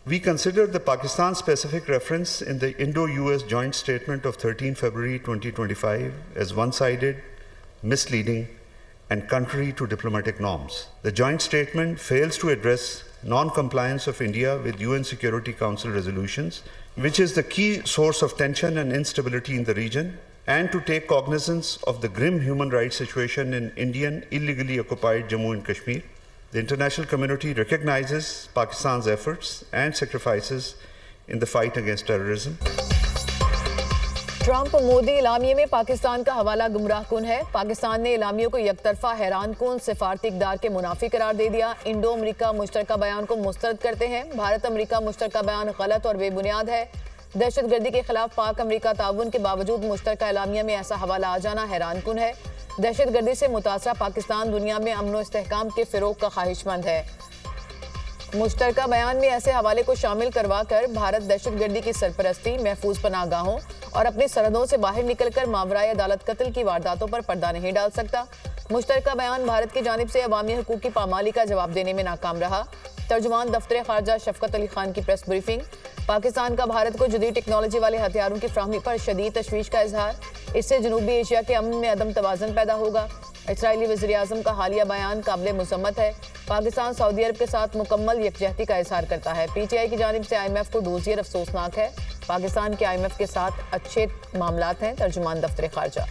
We consider the Pakistan-specific reference in the Indo-US Joint Statement of 13 February 2025 as one-sided, misleading, and contrary to diplomatic norms. The joint statement fails to address non-compliance of India with UN Security Council resolutions, which is the key source of tension and instability in the region, and to take cognizance of the grim human rights situation in Indian illegally occupied Jammu and Kashmir. The international community recognizes Pakistan's efforts and sacrifices in the fight against terrorism. Trump Modi इलामिये में पाकिस्तान का हवाला गुमराहकुन है। पाकिस्तान ने इलामियों को यकतरफा हैरानकुन सिफारती इक़दार के मुनाफी करार दे दिया। इंडो अमरीका मुश्तरका बयान को मुस्तरद करते हैं। भारत अमरीका मुश्तरका बयान गलत और बेबुनियाद है। दहशतगर्दी के खिलाफ पाक अमरीका ताउन के बावजूद मुश्तरका इलामिया में ऐसा हवाला आ जाना हैरानकुन है। दहशतगर्दी से मुतासरा पाकिस्तान दुनिया में अमन व इस्तेहकाम के फ़िरोग़ का ख्वाहिशमंद है। मुश्तरका बयान में ऐसे हवाले को शामिल करवा कर भारत दहशतगर्दी की सरपरस्ती, महफूज पनाहगाहों और अपनी सरहदों से बाहर निकलकर मावराए अदालत कत्ल की वारदातों पर पर्दा नहीं डाल सकता। मुश्तरका बयान भारत की जानिब से अवामी हुकूक की पामाली का जवाब देने में नाकाम रहा। तर्जुमान दफ्तर खारजा शफकत अली खान की प्रेस ब्रीफिंग। पाकिस्तान का भारत को जदीद टेक्नोलॉजी वाले हथियारों की फ्राहमी पर शदीद तशवीश का इजहार। इससे जनूबी एशिया के अमन में अदम तवाज़ुन पैदा होगा। इसराइली वज़ीर-ए-आज़म का हालिया बयान काबिल मुज़म्मत है। पाकिस्तान सऊदी अरब के साथ मुकम्मल यकजहती का इजहार करता है। पीटीआई की जानिब से IMF को डोजियर अफसोसनाक है। पाकिस्तान के IMF के साथ अच्छे मामलात हैं। तर्जुमान दफ्तर खारजा।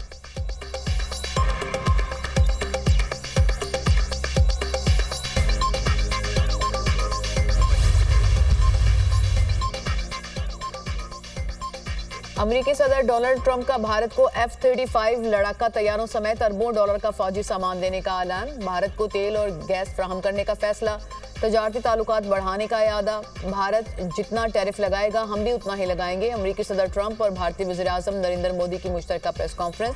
अमेरिकी सदर डोनाल्ड ट्रंप का भारत को F-35 लड़ाका तैयारों समेत अरबों डॉलर का फौजी सामान देने का ऐलान। भारत को तेल और गैस फ्राहम करने का फैसला। तजारती ताल्लुकात बढ़ाने का इरादा। भारत जितना टैरिफ लगाएगा हम भी उतना ही लगाएंगे। अमेरिकी सदर ट्रंप और भारतीय वज़ीर-ए-आज़म नरेंद्र मोदी की मुश्तरका प्रेस कॉन्फ्रेंस।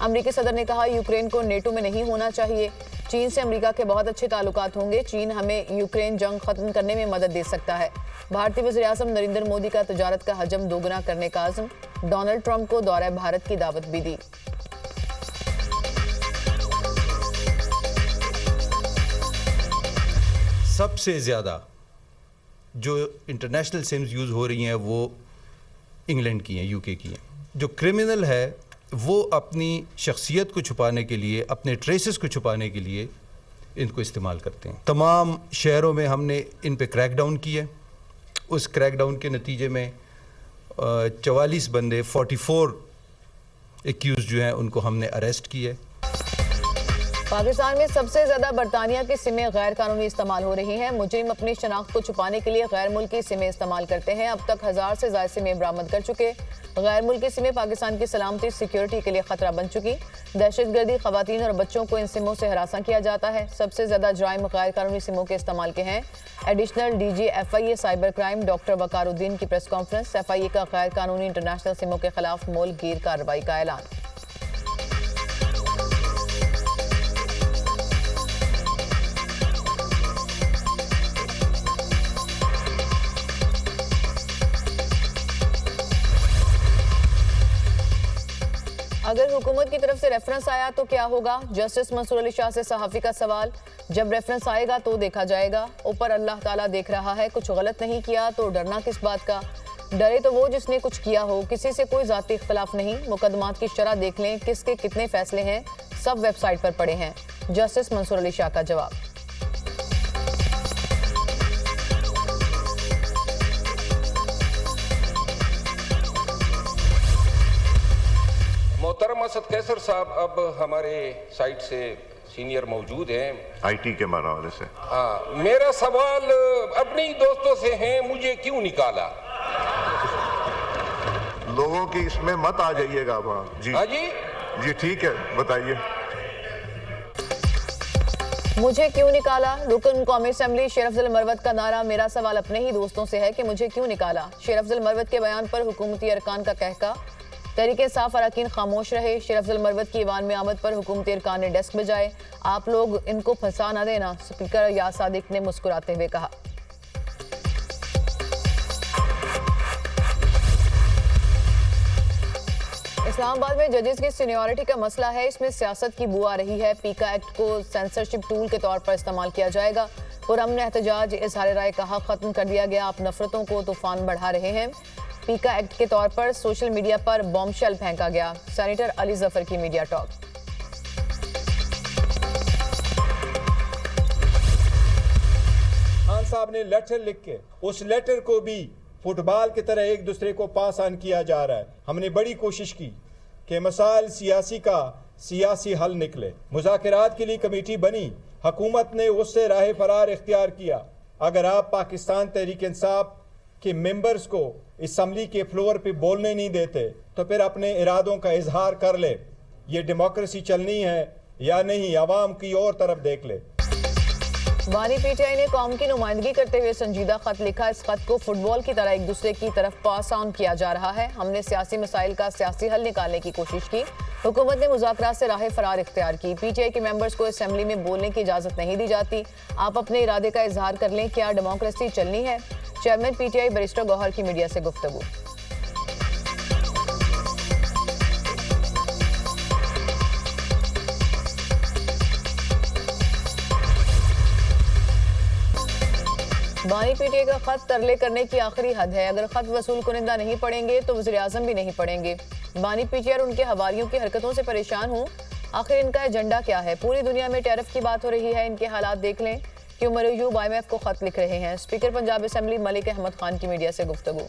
अमेरिकी सदर ने कहा यूक्रेन को नेटो में नहीं होना चाहिए। चीन से अमेरिका के बहुत अच्छे ताल्लुकात होंगे। चीन हमें यूक्रेन जंग खत्म करने में मदद दे सकता है। भारतीय वज़ीर-ए-आज़म नरेंद्र मोदी का तजारत का हजम दोगुना करने का आज़म। डोनाल्ड ट्रंप को दौरा भारत की दावत भी दी। सबसे ज़्यादा जो इंटरनेशनल सिम्स यूज़ हो रही हैं वो इंग्लैंड की हैं, यूके की हैं। जो क्रिमिनल है वो अपनी शख्सियत को छुपाने के लिए, अपने ट्रेसेस को छुपाने के लिए इनको इस्तेमाल करते हैं। तमाम शहरों में हमने इन पे क्रैकडाउन किया। उस क्रैकडाउन के नतीजे में 44 बंदे 44 एक्यूज जो हैं उनको हमने अरेस्ट किया। पाकिस्तान में सबसे ज्यादा बरतानिया की सिमें गैर कानूनी इस्तेमाल हो रही हैं। मुजरिम अपनी शनाख्त को छुपाने के लिए गैर मुल्की सिमें इस्तेमाल करते हैं। अब तक 1000 से ज्यादा सिमें बरामद कर चुके। गैर मुल्की सिमें पाकिस्तान की सलामती सिक्योरिटी के लिए खतरा बन चुकी। दहशतगर्दी, खवातीन और बच्चों को इन सिमों से हरासा किया जाता है। सबसे ज्यादा जुराइम गैर कानूनी सिमों के इस्तेमाल के हैं। Additional DG FIA cyber crime doctor Waqaruddin की प्रेस कॉन्फ्रेंस। FIA का गैर कानूनी इंटरनेशनल सिमों के खिलाफ मोलगीर कार्रवाई का ऐलान। अगर हुकूमत की तरफ से रेफरेंस आया तो क्या होगा? जस्टिस मंसूर अली शाह से सहाफ़ी का सवाल। जब रेफरेंस आएगा तो देखा जाएगा। ऊपर अल्लाह ताला देख रहा है। कुछ गलत नहीं किया तो डरना किस बात का? डरे तो वो जिसने कुछ किया हो। किसी से कोई ज़ाती इख्तलाफ नहीं। मुकदमात की शरह देख लें, किसके कितने फैसले हैं, सब वेबसाइट पर पड़े हैं। जस्टिस मंसूर अली शाह का जवाब। मोहतरम असद कैसर साहब अब हमारे साइड से सीनियर मौजूद हैं IT के हवाले से। हाँ, मेरा सवाल अपने ही दोस्तों से है, मुझे क्यों निकाला? लोगों की इसमें मत आ जाइएगा आप। जी हाँ जी जी ठीक है, बताइए। मुझे क्यों निकाला? रुकन कौमी असम्बली शेर अफजल मरवत का नारा। मेरा सवाल अपने ही दोस्तों से है कि मुझे क्यों निकाला। शेर अफजल मरवत के बयान पर हुकूमती अरकान का कहका। तहरीक इंसाफ अरकान खामोश रहे। शेर अफजल मरवत की ईवान में आमद पर हुकूमती अरकान ने डेस्क बजाए। आप लोग इनको फंसा न देना, स्पीकर याद सादिक ने मुस्कुराते हुए कहा। इस्लामाबाद में जजेस की सीनियरिटी का मसला है, इसमें सियासत की बू आ रही है। पीका एक्ट को सेंसरशिप टूल के तौर पर इस्तेमाल किया जाएगा। पुरअमन एहतजाज इजहार राय का हक खत्म कर दिया गया, आप नफरतों को तूफान बढ़ा रहे हैं। पीका एक्ट के तौर पर सोशल मीडिया पर बॉम्बशेल फेंका गया। सेनेटर अली जफर की मीडिया टॉक। खान साहब ने लेटर लिख के उस लेटर को भी फुटबॉल की तरह एक दूसरे को पास ऑन किया जा रहा है। हमने बड़ी कोशिश की कि मसाइल सियासी का सियासी हल निकले। मुज़ाकरात के लिए कमेटी बनी, हुकूमत ने उससे राह फरार इख्तियार किया। अगर आप पाकिस्तान तहरीक इंसाफ के मेंबर्स को असम्बली के फ्लोर पे बोलने नहीं देते तो फिर अपने इरादों का इजहार कर ले। ये डेमोक्रेसी चलनी है या नहीं, आवाम की और तरफ देख ले। बानी पीटीआई ने कौम की नुमाइंदगी करते हुए संजीदा खत लिखा। इस खत को फुटबॉल की तरह एक दूसरे की तरफ पास ऑन किया जा रहा है। हमने सियासी मसाइल का सियासी हल निकालने की कोशिश की। हुकूमत ने मुज़ाकरात से राह फरार इख्तियार की। पीटीआई के मेंबर्स को असेंबली में बोलने की इजाज़त नहीं दी जाती। आप अपने इरादे का इजहार कर लें, क्या डेमोक्रेसी चलनी है? चेयरमैन पीटीआई बैरिस्टर गौहर की मीडिया से गुफ्तगू। बानी पीटीआई का खत तरले करने की आखिरी हद है। अगर खत वसूल कुनिंदा नहीं पढ़ेंगे तो वज़ीर आज़म भी नहीं पढ़ेंगे। बानी पीटीआई और उनके हवारियों की हरकतों से परेशान हूँ। आखिर इनका एजेंडा क्या है? पूरी दुनिया में टैरिफ की बात हो रही है, इनके हालात देख लें कि उमर अयूब IMF को खत लिख रहे हैं। स्पीकर पंजाब असेंबली मलिक अहमद खान की मीडिया से गुफ्तगू।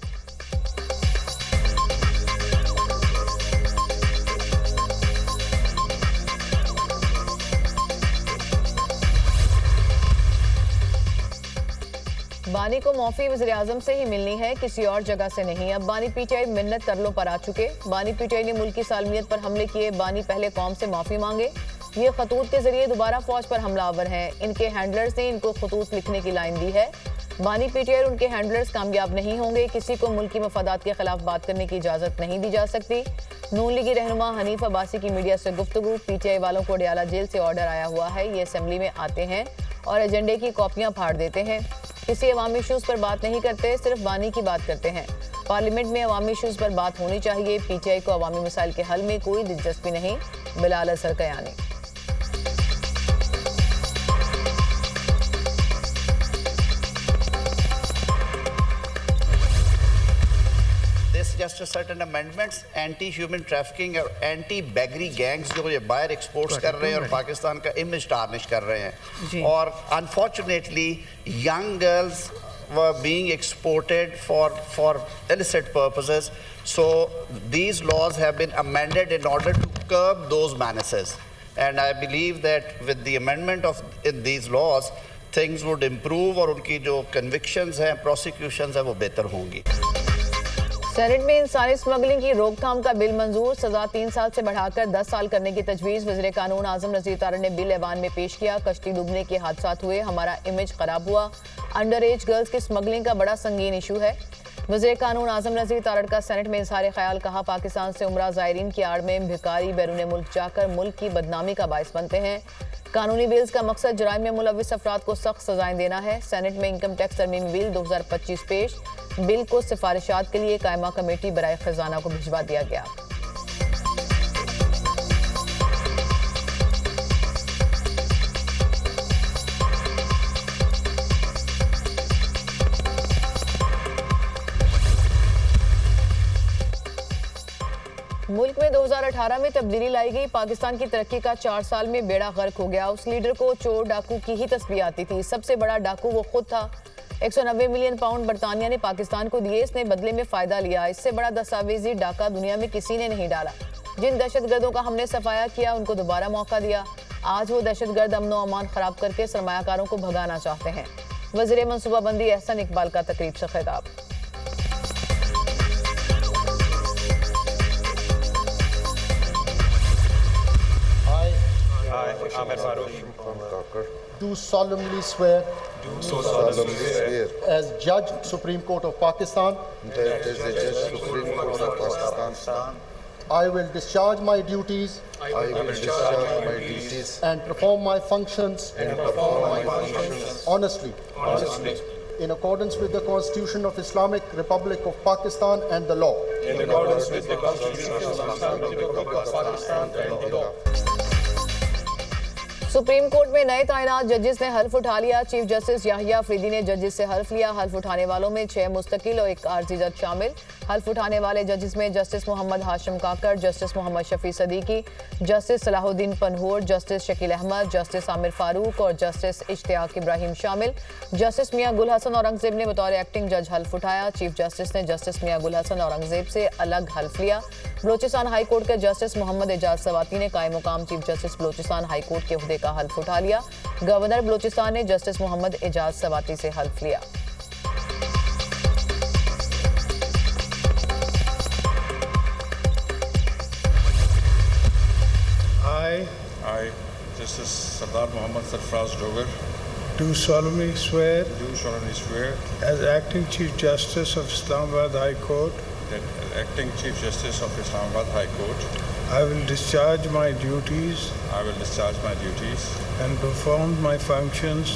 बानी को माफी वज़ीर आज़म से ही मिलनी है, किसी और जगह से नहीं। अब बानी पीटीआई मिन्नत तरलों पर आ चुके। बानी पीटीआई ने मुल्क की सालमियत पर हमले किए। बानी पहले कौम से माफी मांगे। ये खतूत के जरिए दोबारा फौज पर हमलावर हैं। इनके हैंडलर्स ने इनको खतूत लिखने की लाइन दी है। बानी पीटीआई और उनके हैंडलर्स कामयाब नहीं होंगे। किसी को मुल्क की मफादात के खिलाफ बात करने की इजाजत नहीं दी जा सकती। नून लीगी रहनुमा हनीफ अब्बासी की मीडिया से गुफ्तगू। पीटीआई वालों को अडयाला जेल से ऑर्डर आया हुआ है। ये असेंबली में आते हैं और एजेंडे की कॉपियां फाड़ देते हैं। किसी अवामी इशूज़ पर बात नहीं करते, सिर्फ बानी की बात करते हैं। पार्लियामेंट में अवामी इशूज़ पर बात होनी चाहिए। पीटीआई को अवामी मसाइल के हल में कोई दिलचस्पी नहीं। बिलाल असर Kayani. Just certain amendments, anti-human trafficking और anti-baggery gangs जो ये बाहर एक्सपोर्ट्स कर रहे हैं और पाकिस्तान का इमेज टार्निश कर रहे हैं। और unfortunately young girls were being exported for illicit purposes. So these laws have been amended in order to curb those menaces. And I believe that with the amendment of in these laws, things would improve और उनकी जो convictions हैं, prosecutions हैं, वो बेहतर होंगी। Senate में इंसानी स्मगलिंग की रोकथाम का बिल मंजूर। सजा 3 साल से बढ़ाकर 10 साल करने की तजवीज़ वज़ीर कानून आज़म नज़ीर तारड़ ने बिल ऐवान में पेश किया। कश्ती डूबने के हादसात हुए, हमारा इमेज खराब हुआ। अंडर एज गर्ल्स की स्मगलिंग का बड़ा संगीन इशू है। वज़ीर कानून आज़म नज़ीर तारड़ का सेनेट में इज़हार ख्याल। कहा, पाकिस्तान से उम्रा ज़ायरीन की आड़ में भिखारी बैरून मुल्क जाकर मुल्क की बदनामी का बायस बनते हैं। कानूनी बिल्स का मकसद जुराइम में मुलविस अफराद को सख्त सजाएं देना है। सेनेट में इनकम टैक्स तरमीमी बिल 2025 पेश। बिल को सिफारिशात के लिए कायमा कमेटी बराए खजाना को भिजवा दिया गया। मुल्क में 2018 में तब्दीली लाई गई। पाकिस्तान की तरक्की का 4 साल में बेड़ा गर्क हो गया। उस लीडर को चोर डाकू की ही तस्बीह आती थी। सबसे बड़ा डाकू वो खुद था। 190 मिलियन पाउंड बरतानिया ने पाकिस्तान को दिए, इसने बदले में फायदा लिया। इससे बड़ा दस्तावेजी डाका दुनिया में किसी ने नहीं डाला। जिन दहशतगर्दों का हमने सफाया किया उनको दोबारा मौका दिया। आज वो दहशतगर्द अमन व अमान खराब करके सरमायाकारों को भगाना चाहते हैं। वज़ीर मनसूबाबंदी एहसन इकबाल का तकरीब से खिताब। Do solemnly swear as Judge Supreme Court of Pakistan I will discharge my duties and perform my functions honestly, in accordance with the Constitution of Islamic Republic of Pakistan and the law. In accordance with the Constitution of Islamic Republic of Pakistan and the law. Supreme court में नए तैनात जजेस ने हल्फ उठा लिया। Chief justice Yahya Afridi ने जजेस से हल्फ लिया। हल्फ उठाने वालों में 6 मुस्तकिल और 1 आर्जी जज शामिल। हल्फ उठाने वाले जजेस में justice Mohammad Hashim Kakar, justice Mohammad Shafi Siddiqui, justice Salahuddin Panhwar, justice Shakeel Ahmed, justice Aamir Farooq और जस्टिस इश्तियाक इब्राहिम शामिल। जस्टिस मियां गुल हसन औरंगजेब ने बतौर एक्टिंग जज हल्फ उठाया। चीफ जस्टिस ने जस्टिस मियां गुल हसन औरंगजेब से अलग हल्फ लिया। बलोचिस्तान हाई कोर्ट के जस्टिस मोहम्मद एजाज सवाती ने कायम मुकाम chief justice Balochistan high court के ओहदे का हल्फ उठा लिया। गवर्नर बलोचिस्तान ने जस्टिस मोहम्मद एजाज सवाती से हल्फ लिया। I, Justice Sardar Mohammad Sarfraz Dogar, do solemnly swear as Acting Chief Justice of Islamabad High Court that as Acting Chief Justice of Islamabad High Court, I will discharge my duties and perform my functions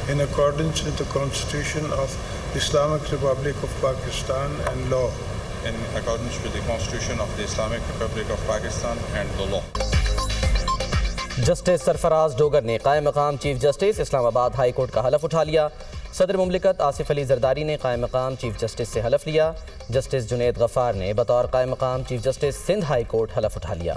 in accordance with the Constitution of Islamic Republic of Pakistan and law. in accordance with the Constitution of the Islamic Republic of Pakistan and the law. Justice Sarfaraz Dogar ने कायम मकाम chief justice Islamabad high court का हलफ उठा लिया। सदर मुमलिकत आसिफ अली जरदारी ने कायम मकाम चीफ जस्टिस से हलफ लिया। जस्टिस जुनैद गफ्फार ने बतौर कायम मकाम chief justice Sindh high court हलफ उठा लिया।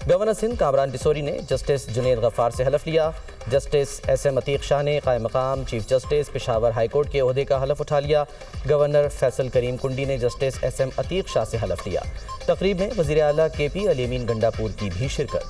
गवर्नर सिंध कामरान डिसोरी ने जस्टिस जुनैद गफ्फार से हलफ लिया। जस्टिस SM अतीक शाह ने कायम मकाम chief justice Peshawar high court के ओहदे का हलफ उठा लिया। गवर्नर फैसल करीम कुंडी ने जस्टिस SM अतीक शाह से हलफ लिया। तकरीब में वज़ीर आला KP अली अमीन गंडापुर की भी शिरकत।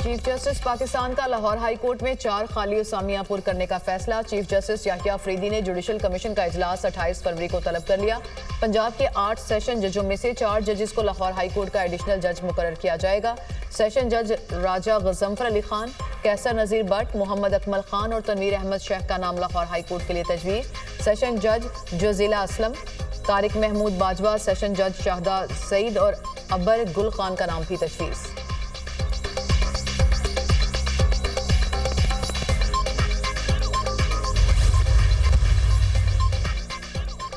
चीफ जस्टिस पाकिस्तान का लाहौर हाई कोर्ट में 4 खाली असामियां पुर करने का फैसला। चीफ जस्टिस याहिया अफरीदी ने जुडिशल कमीशन का इजलास 28 फरवरी को तलब कर लिया। पंजाब के 8 सेशन जजों में से 4 जजेस को लाहौर हाई कोर्ट का एडिशनल जज मुकर्रर किया जाएगा। सेशन जज राजा गजम्फर अली खान, कैसर नज़ीर भट्ट, मोहम्मद अकमल खान और तनवीर अहमद शेख का नाम लाहौर हाई कोर्ट के लिए तजवीज़। सेशन जज जोजिला असलम, तारिक महमूद बाजवा, सेशन जज शाहदा सईद और अबर गुल खान का नाम भी तजवीज़।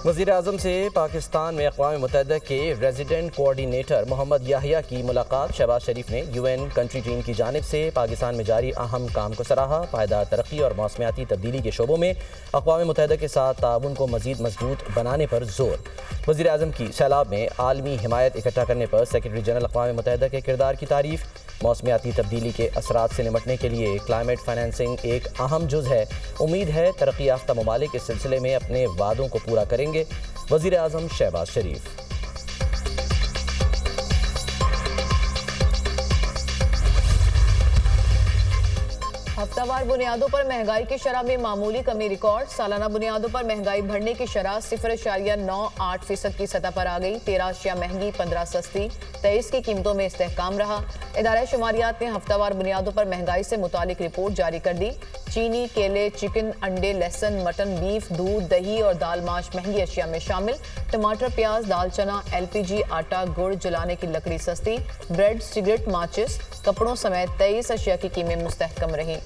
वज़ीर आज़म से पाकिस्तान में अक़वाम मुत्तहिदा के रेजिडेंट कोऑर्डिनेटर मोहम्मद याहिया की मुलाकात। शहबाज शरीफ ने UN कंट्री टीम की जानिब से पाकिस्तान में जारी अहम काम को सराहा। पायदार तरक्की और मौसमियाती तब्दीली के शोबों में अक़वाम मुत्तहिदा के साथ ताउन को मज़ीद मजबूत बनाने पर जोर। वज़ीर आज़म की सैलाब में आलमी हिमायत इकट्ठा करने पर सेक्रेटरी जनरल अक़वाम मुत्तहिदा के किरदार की तारीफ़। मौसमियाती तब्दीली के असरात से निमटने के लिए क्लाइमेट फाइनेंसिंग एक अहम जुज़ है। उम्मीद है तरक्की याफ्ता ममालिक इस सिलसिले में अपने वादों को पूरा करेंगे। वज़ीर आज़म शहबाज शरीफ। हफ्तावार बुनियादों पर महंगाई की शरह में मामूली कमी रिकॉर्ड। सालाना बुनियादों पर महंगाई बढ़ने की शरह 0.98% की सतह पर आ गई। 13 अशिया महंगी, 15 सस्ती, 23 की कीमतों में इस्तेहकाम रहा। इदारे शुमारियात ने हफ्तावार बुनियादों पर महंगाई से मुतालिक रिपोर्ट जारी कर दी। चीनी, केले, चिकन, अंडे, लहसुन, मटन, बीफ, दूध, दही और दाल माश महंगी अशिया में शामिल। टमाटर, प्याज, दाल चना, LPG, आटा, गुड़, जलाने की लकड़ी सस्ती। ब्रेड, सिगरेट, माचिस, कपड़ों समेत 23 अशिया की कीमतें मुस्तहकम रहीं।